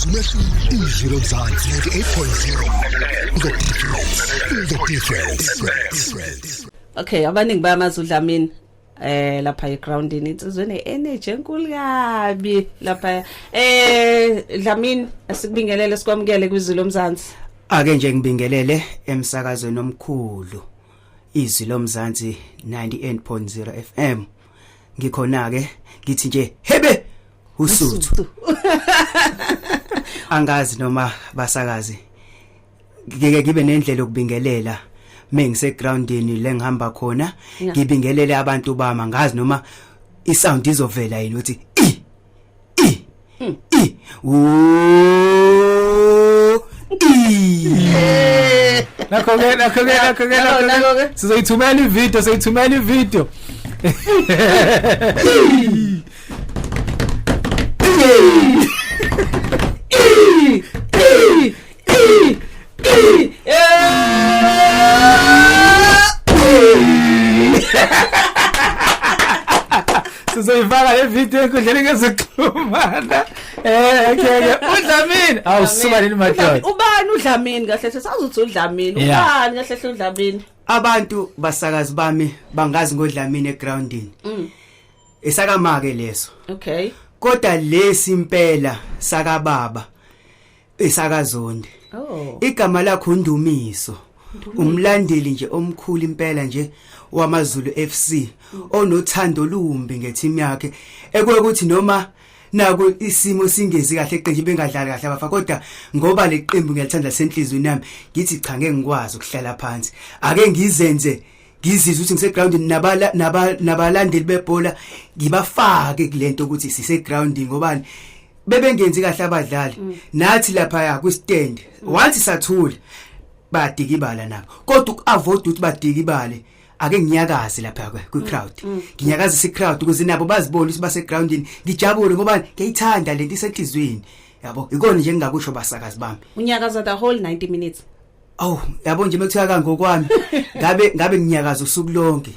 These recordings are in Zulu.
Izilo Mzansi 98.0 the difference. Okay, abaningi ba Ama Zulu Dlamini lapha egroundini insizwe ne-energy enkulu kabi lapha Dlamini asikubingelele sikwamukele kwizilo Mzansi. Ake nje ngibingelele emsakazweni omkhulu Izilo Mzansi 98.0 FM. Ngikhona ke ngithi nje hebe usuthu. Angazi noma basakazi ngeke ngibe nendlela yokubingelela mengise groundini lengihamba khona ngibingelele abantu bama ngazi noma isound izovela yini uthi nakho sizoyithumela ivideo sizoyifaka levideo enkundleni ngezokuxhumana okay uDlamini awusubalini madoda ubani uDlamini kahle hle sazuthi uDlamini ubani kahle hle uDlamini abantu basakazi bami bangazi ngoDlamini egroundini esakamake leso okay kodwa lesi impela saka baba esakazonde igama lakho Ndumiso umlandeli nje omkhulu impela nje wAmazulu FC onothando lumbi ngeteam yakhe ekwekuthi noma naku isimo singezi kahle eqenje bengadlali kahle abafa kodwa ngoba leqembu ngiyalithanda senhlizweni yami ngithi cha ngeke ngikwazi ukuhlala phansi ake ngizenze ngizizwe ukuthi ngise groundini nabalandeli bebhola ngibafake kulento ukuthi sise groundini ngobani bebengenzi kahle abadlali nathi lapha ya ku stand once sathula badikibala nabo kodwa ukuavoid ukuthi badikibale ake nginyakaze lapha ku crowd nginyakazisa icrowd ukuze nabo bazibone ukuthi base groundini ngijabule ngoba ngiyithanda lento isenhlizweni yabo ikona nje engakusho basakazi bami unyakaza the whole 90 minutes yabo nje mekuthiwa kangokwami ngabe nginyakaza usuku lonke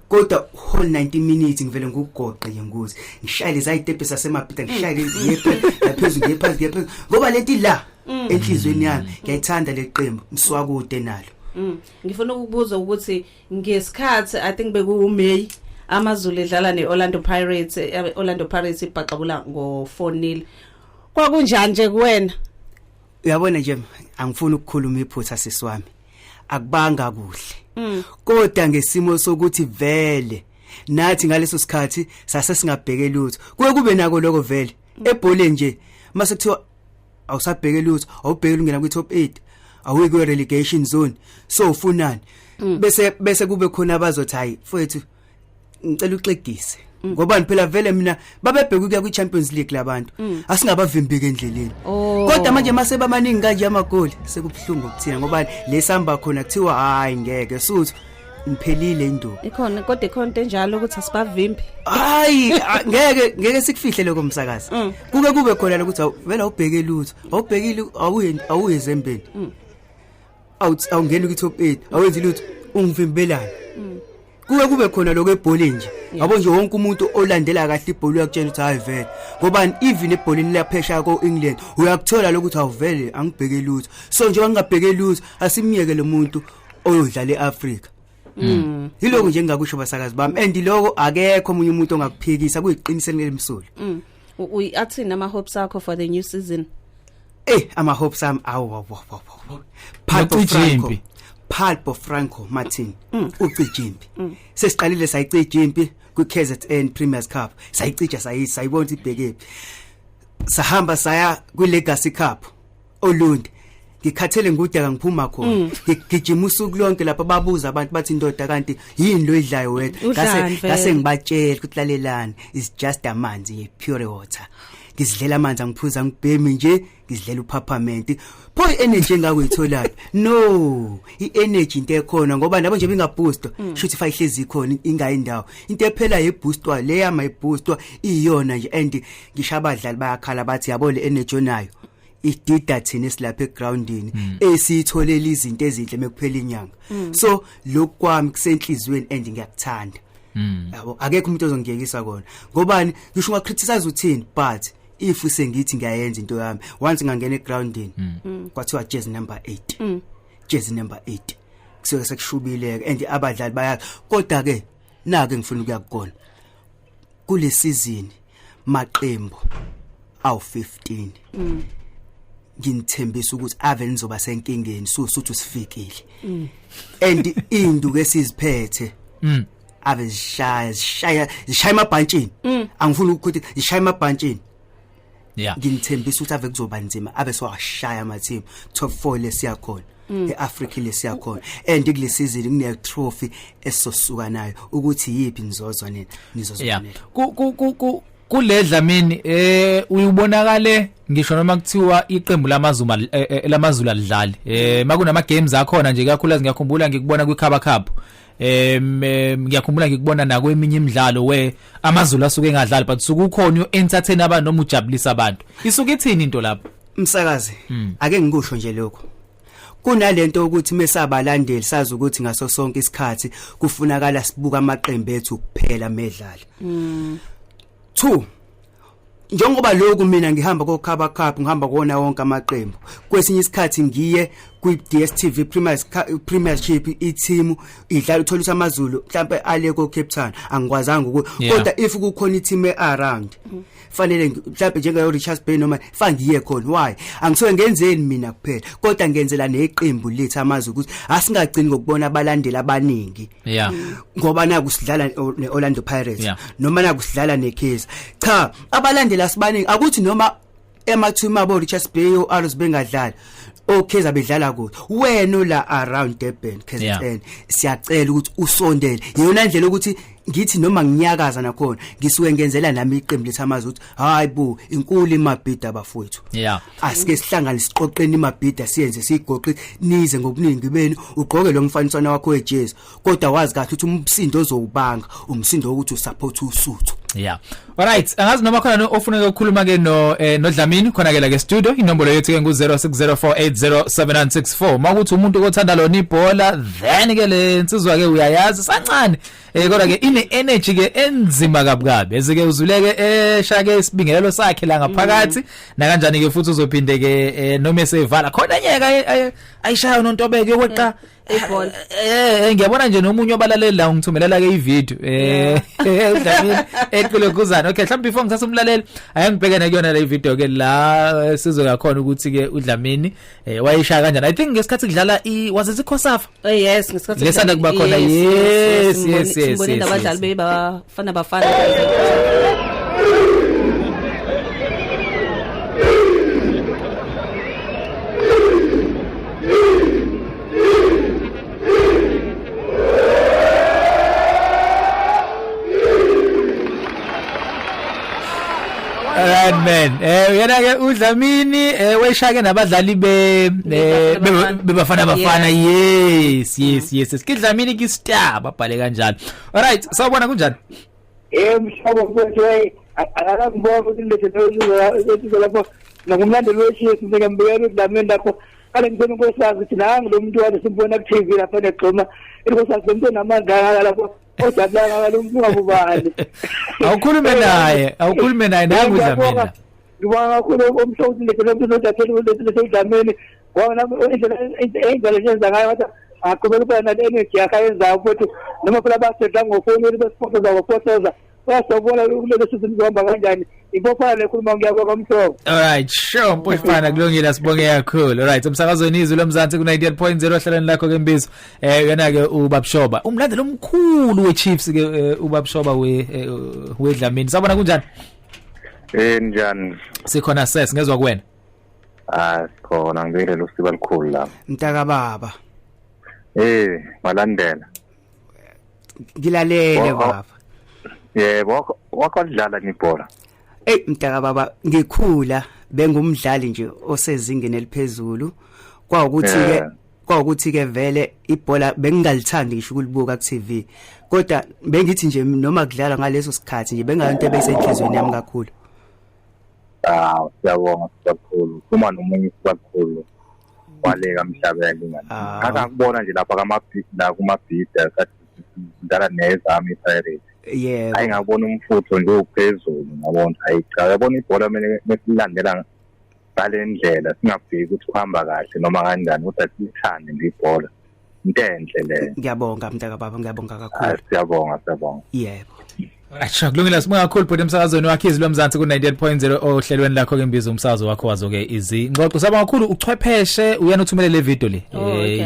kodwa whole 90 minutes ngivele ngugoqe yenguzi ngishayile zayitepe sasemapita ngishayile yaphezulu ngephezulu ngoba lento la enhlizweni yami ngiyayithanda leqembu mswakude nalo ngifuna ukubuza ukuthi ngesikhathi I think bekuMay Amazulu edlala neOrlando Pirates ibhaqabula ngo 4-0 kwakunjani nje kuwena uyabona nje angifuni ukukhuluma iphutha sisiwami akubanga kuhle kodwa ngesimo sokuthi vele nathi ngaleso sikhathi sase singabheke lutho kube nako lokho vele ebholeni nje mase kuthiwa awusabheke lutho awubheke ungena kwi top 8 awuyike relegation zone so ufunani bese kube khona abazothi hayi mfowethu ngicela uxegise ngoba phela vele mina babebheka ukuya kwi Champions League labantu asingabavimbike endleleni kodwa manje mase bamaningi kanje amagoli sekubhlungu ukuthina ngoba lesamba khona kuthiwa hayi ngeke suthu niphelile induku ikhona kodwa ikhonto enjalo ukuthi asibavimbi hayi ngeke sikufihle lokho msakazi kube khona ukuthi vele awubheke lutho awubhekile awuyezembeni awungeni kwi top 8 awenzi lutho ungivimbelana kube khona lokho ebholeni nje yabo nje wonke umuntu olandela kahle ibhola uyakutshela ukuthi hayi vele ngoba even ebholeni laphesha ko England uyakuthola lokuthi awuvele angibheke lutho so nje wangabheke lutho asimiyeke lo muntu oyodlala eAfrica yiloko nje engakusho basakazi bami and lokho akekho omunye umuntu ongakuphikisa kuyiqiniselo lemsulu uyathina ama hopes akho for the new season ama hopes am Pulpo Franco Martin ucijimpi sesiqalile sayicijimpi ku KZN Premiers Cup sayicija sayibona ibheke sahamba saya ku Legacy Cup Olundi ngikhathele ngudaka ngiphuma khona ngijima usuku lonke lapha babuza abantu bathi indoda kanti yini lo idlayo wena ngase ngibatshela ukuthi lalelani is just amanzi pure water ngizidlela amanzi angiphuza ngibhemi nje ngizidlela uphaphament pho energy engakuyithola no i-energy into ekhona ngoba nabo nje bingabooster shuthi fayihlezi ikhona ingayindawo into ephela yeboostwa leyama iboostwa iyona nje and ngisho abadlali bayakhala bathi yabo le energy onayo idida thina esilapha egroundini esitholela izinto ezinhle mekuphela inyanga so lokwami kusenhlizweni and ngiyakuthanda yabo akekho umuntu ozongiyekisa kona ngobani ngisho ungacriticize uthini but if sengithi ngiyayenza into yami once ngangena egroundini kwathiwa jersey number 8 jersey number 8 kusuke sekushubile and abadlali bayazi kodwa ke nake ngifuna ukuya kukona kule season maqembu awu 15 nginthembisa ukuthi ave nizoba senkingeni suthi sifikile and induku esiziphethe ave zishaya emabhantshini angifuni ukuthi zishaya emabhantshini nginthembisa ukuthi ave kuzoba nzima ave swashaya ama team top 4 lesiya khona eAfrica lesiya khona and kule season kune trophy esizosuka nayo ukuthi yipi nizozo nina nizozona kule Dlamini uyubonakale ngisho noma kuthiwa iqembu lamazulu alidlali makunama games akhona nje kakhulu ngiyakhumbula ngikubona kwikhaba cup ngiyakhumbula ngikubona na kweminye imidlalo amazulu asuke engadlali but sukukhona entertain abantu noma ujabulisa abantu isuke ithini into lapho umsakazi ake ngikusho nje lokho kunalento ukuthi mesabalandeli sazi ukuthi ngaso sonke isikhathi kufunakala sibuka amaqembu ethu kuphela medlala 2 njengoba lokhu mina ngihamba kokhaba cup ngihamba kuona wonke amaqembu kwesinye isikhathi ngiye kwi DStv Premiership i-team idlala uthola ukuthi amazulu mhlawumbe aleko Cape Town angikwazanga kodwa if kukhona i-team around fanele mhlawumbe njengayo Richards Bay noma fangiye khona why angisuke ngenzeni mina kuphela kodwa ngenzela neqembu lethu amazulu ukuthi asingagcini ngokubona abalandeli abaningi ngoba naku sidlala neOrlando Pirates noma naku sidlala neKaizer cha abalandeli asibaningi akuthi noma emathuma abo Richards Bay o Arrows bengadlali okay zabedlala kude wena la around Durban KZN siyacela ukuthi usondele yona indlela ukuthi ngithi noma nginyakaza nakhona ngisuke ngenzela nami iqembu lethamazwe ukuthi hayibo inkulu imabhida abafowethu asike sihlangane siqoqeni imabhida siyenze sigoqe nize ngobuningi benu ugqoke lo mfaniswana wakho wejezi kodwa wazi kahle ukuthi umsindo ozowubanga umsindo ukuthi usupport usuthu alright angazi noma khona ofuneka ukukhuluma ke no Dlamini khona ke la ke studio inombolo yethu ke ngu0604807964 makuthi umuntu othanda lona ibhola then ke le insizwa ke uyayazi sancane kodwa ke ine energy ke enzima kabukabi ezike uzuleke eshake isibingelelo sakhe la ngaphakathi na kanjani ke futhi uzophinde ke noma esevala khona nyeka ayishaya noNtobeke yokweqa ibhola ngiyabona nje nomunye obalaleli la ngithumelela ke ivideo Dlamini eqhulekuzana okay mhlawumbe before ngithatha umlaleli ayangibhekene kuyona le video ke la sizo yakhona ukuthi ke uDlamini wayishaya kanjani I think ngesikhathi kudlala was it iKhosafa yes ngesikhathi lesanda kuba khona yes simbonile abadlali bafana man yena ke uDlamini weshake nabadlali bebafana yes uDlamini ki star babhale kanjalo alright sawubona kunjani mhlobo mfowethu akangibona ukuthi lethe lapho ngumlandeli weshiya ngembuyela uDlamini lapho kale ngibona ukwesazi ukuthi nangu lo muntu wale simbona ku TV lapha negxoma ikhosazi lo muntu namandla lapho odabula lo muntu ngabubani awukhulume naye nangu uDlamini ngibona kakhulu umhlobo lethe lo muntu odathela lethe uDlamini wona indlela yenza ngayo wathi aqhubeka phela nale energy akayenza futhi noma phela basedla ngofonini besifotoza ngofotoza wasabona kulelo sizini kuhamba kanjani ibophala lekhuluma ngiyabonga umhlobo alright sure mpushifana kulungile sibonge kakhulu alright umsakazweni izwi lomzansi ku 98.0 hlaleni lakho ke Mbizo yena ke uBabshoba umlandeli omkhulu weChiefs ke uBabshoba weDlamini sabona kunjani njani sikhona ngezwe kuwena khona ngibele usiba likhulu la mntaka baba malandela ngilalele baba yebo wakadlala nibhola mntaka baba ngikhula bengumdlali nje osezingeni eliphezulu kwawukuthi ke vele ibhola bengingalithandi ngisho ukulibuka ku TV kodwa bengithi nje noma kudlala ngaleso sikhathi nje bengayinto ebesenhlizweni yami kakhulu siyabonga kakhulu uma nomunye kakhulu waleka emhlabeni ngani akakubona nje lapha kumabhida kathi sidlala nezami Pirates yebo ayingabona umfutho nje uphezulu ngabona cha yabona ibhola mesilandela balendlela singafiki ukuthi uhamba kahle noma kanjani kodwa sithande nje ibhola into enhle le ngiyabonga mntaka baba ngiyabonga kakhulu siyabonga yebo Acha kulungile sibonga kakhulu bhuti emsakazweni wakhe izwi lomzansi ku 98.0 ohlelweni lakho ke imbizo umsakazo wakho wazo ke izingxoxo sabonga kakhulu uchwepheshe uyana uthumelele video le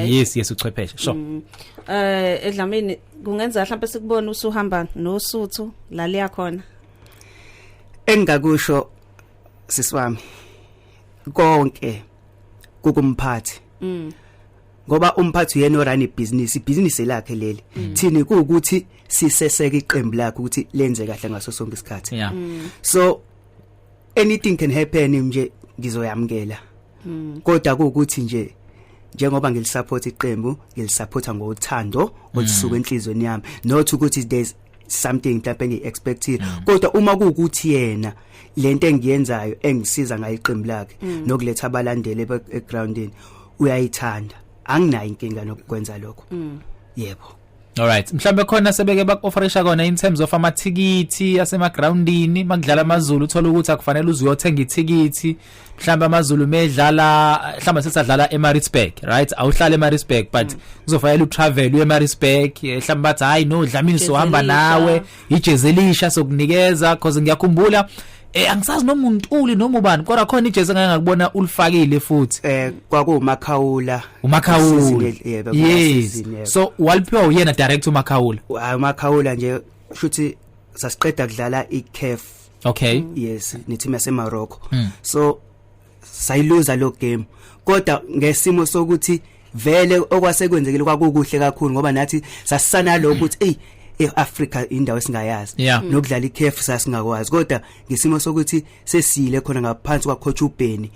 yes uchwepheshe sure Dlamini kungenza mhlawumbe sikubone usuhamba nosuthu la liya khona engakusho sisiwami konke kukumphathi ngoba umphathi uyena orun ibhizinisi lakhe leli thini kuukuthi siseseke iqembu lakhe ukuthi lenze kahle ngaso sonke isikhathi so anything can happen nje ngizoyamkela kodwa kuukuthi nje njengoba ngilisupport iqembu ngilisupporta ngothando olusuka enhlizweni yami not ukuthi there's something mhlawumbe ngiexpected kodwa uma kuukuthi yena lento engiyenzayo engisiza ngayo iqembu lakhe nokuletha abalandeli egroundini uyayithanda anginayo inkinga nokukwenza lokho yebo alright mhlambe khona sebeke bakofferisha kona in terms of amathikithi asemagroundini makudlala amazulu uthola ukuthi akufanele uze uyothenga ithikithi mhlambe amazulu medlala mhlambe sesadlala eMaritzburg right awuhlala eMaritzburg but kuzofanele utravel uyeMaritzburg mhlambe bathi hayi no Dlamini sohamba nawe ijezelisha sokunikeza because ngiyakhumbula angisazi noma uNtuli noma ubani kodwa khona ijezi engangakubona ulifakile futhi kwakuuMakhawula yes so waliphiwa uyena direct uMakhawula uMakhawula nje futhi sasiqeda kudlala iCAF okay yes neteam yaseMorocco so sayiluza lo game kodwa ngesimo sokuthi vele okwasekwenzekile kwakukuhle kakhulu ngoba nathi sasisana lo ukuthi eAfrica indawo esingayazi nokudlala iCAF sasingakwazi kodwa ngesimo sokuthi sesile khona ngaphansi kwa coach uBeni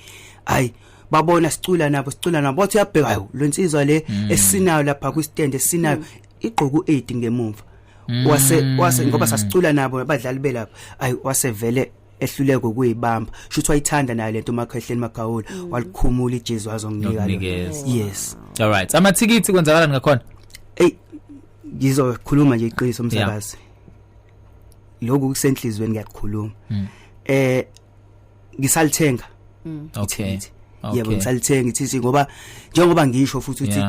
ayi babona sicula nabo bathi uyabheka hayi lo nsizwa le esinayo lapha ku stand esinayo igqoku 8 ngemumva wase ngoba sasicula nabo abadlali belapha ayi wasevele ehluleke ukuyibamba shuthi wayithanda nayo lento uMakhehleni Magawula walikhumula ijezi wazonginika yes alright amathikithi kwenzakalani ngakhona ngizokhuluma nje iqiniso umsakazi lokhu kusenhlizweni ngiyakhuluma ngisalithenga okay yebo ngisalithenga ithi ngoba njengoba ngisho futhi uthi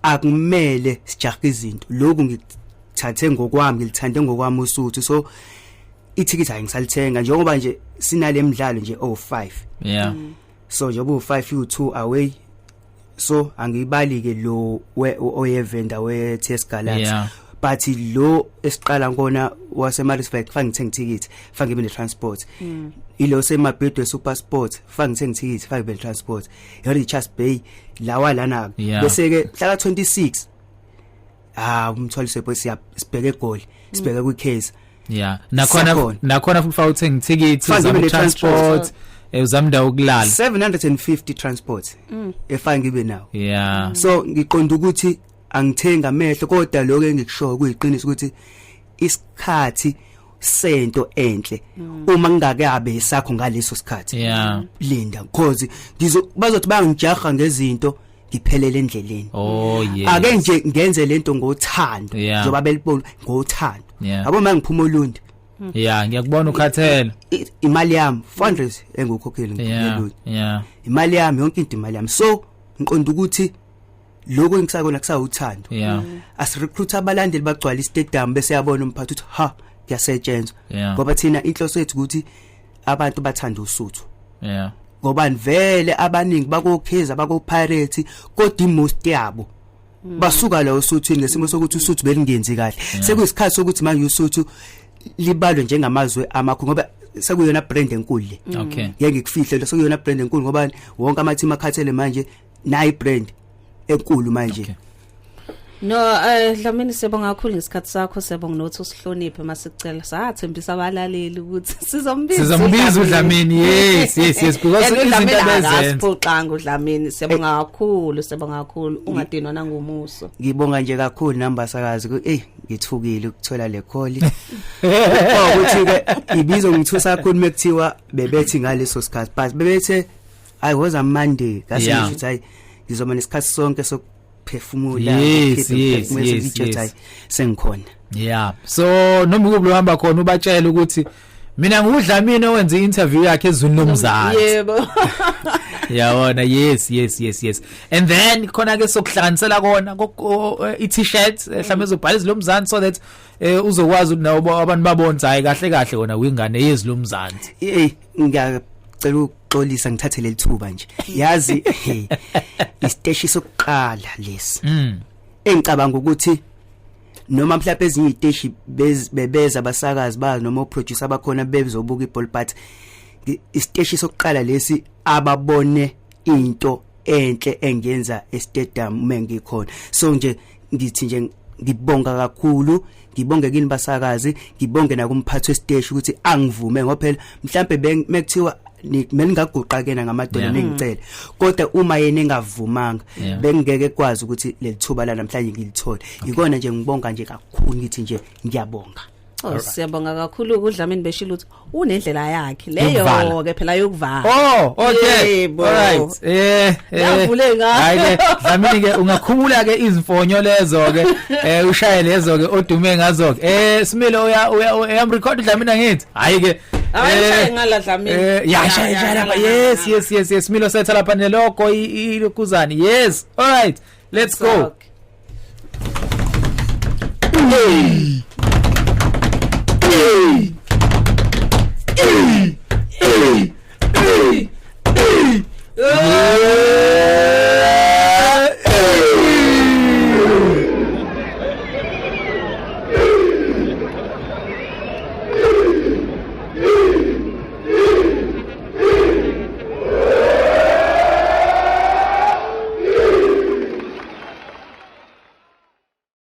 akumele sijahe izinto lokhu ngithathe ngokwami ngilithande ngokwami usuthu so ithikithi ayingisalithenga njengoba nje sinale midlalo nje 5 so njengoba u5 u2 away so angibalike lo oyevenda weTS Galaxy but lo esiqala ngona waseMaritzburg kufanele ngithenge ithikithi kufanele ngibe netransport ilo semabhedo SuperSport kufanele ngithenge ithikithi kufanele ngibe netransport eRichards Bay lawa lana bese ke hlaka 26 umthwaliso bese siyabheka eGoli sibheka kwiCase nakhona futhi ufaka uthenga ithikithi uzamtransport uzamda ukulala 750 transport efike ngibe nawo so ngiqonda ukuthi angithenga amehlo kodwa lokho engikushoyo kuyiqiniso ukuthi isikhathi sento enhle uma ngingakabe isakho ngaleso sikhathi linda because bazothi bangijaha ngezinto ngiphelele endleleni ake nje ngenze lento ngothando njoba belibona ngothando yabo mangiphuma olundi ngiyakubona ukhathela imali yami fundraise engukhokheli ngiyelula imali yami yonke into imali yami so ngiqonda ukuthi lokho engisakona kusawuthando asirecruit abalandeli bagcwala istadium bese yabona umphathi uthi ha kuyasetshenzwa ngoba thina inhloso yethu ukuthi abantu bathanda usuthu ngoba vele abaningi bakokheza bakopirate kodwa imost yabo basuka la usuthini ngesimo sokuthi usuthu belingenzi kahle sekuyisikhathi sokuthi manje usuthu libalwe njengamazwe amakhulu ngoba sekuyona brand enkulu le okay ngeke ngikufihle sekuyona brand enkulu ngoba wonke ama team akhathele manje nayi brand enkulu manje no Dlamini siyabonga kakhulu ngesikhathi sakho siyabonga nokuthi usihloniphe masicela sathembisa abalaleli ukuthi sizombiza uDlamini yes because izinto beziphoqanga uDlamini siyabonga kakhulu ungadinwa nangumuso ngibonga nje kakhulu nambasakazi ngithukile ukuthola le call ukuthi ke ibizo ngithusa kakhulu mekuthiwa bebethi ngaleso sikhathi but bebethe I was a Monday kasi ngithi hayi ngizoma nesikhathi sonke ukuphefumula Yes. sengikhona. Yeah. So noma ukube uhamba khona ubatshela ukuthi mina ngudlamini owenza i-interview yakhe ezweni lomzansi. Yebo. Yabona yes. And then khona ke sokuhlanganisela kona i-t-shirt mhlawumbe ezobhala izilomzansi so that uzokwazi nawo abantu babonza hayi kahle wona wingane yezilomzansi. Ngiyacela ukuxolisa ngithathe leli thuba nje. Yazi isiteshi sokuqala lesi. Engicabanga ukuthi noma mhlawumbe ezinye iziteshi bebeza abasakazi ba noma oproducer abakhona bezobuka iball but isiteshi sokuqala lesi ababone into enhle engenza estadium mengikhona. So nje ngithi nje ngibonga kakhulu, ngibonge kini basakazi, ngibonge nakumphathi wesiteshi ukuthi angivume ngoba phela mhlawumbe mekuthiwa ngingaguqa kena ngamadolo nengicela kodwa uma yena engavumanga bengeke kwazi ukuthi lelithuba la namhlanje ngilithole. Ikona nje ngibonga nje kakhulu ngithi nje ngiyabonga. Siyabonga kakhulu uDlamini beshilo ukuthi unendlela yakhe leyo ke phela yokuvala. Okay. Alright. Yavule ngayo. Hayi ke Dlamini ke ungakhumula ke izimfonyo lezo ke ushaye lezo ke odume ngazo ke. Simile uyam record Dlamini ngithi. Hayi ke Hayi ngala Dlamini. Shaya lapha. Yes. Similo setha lapha neloko ilokuzani. Yes. Alright. Let's go.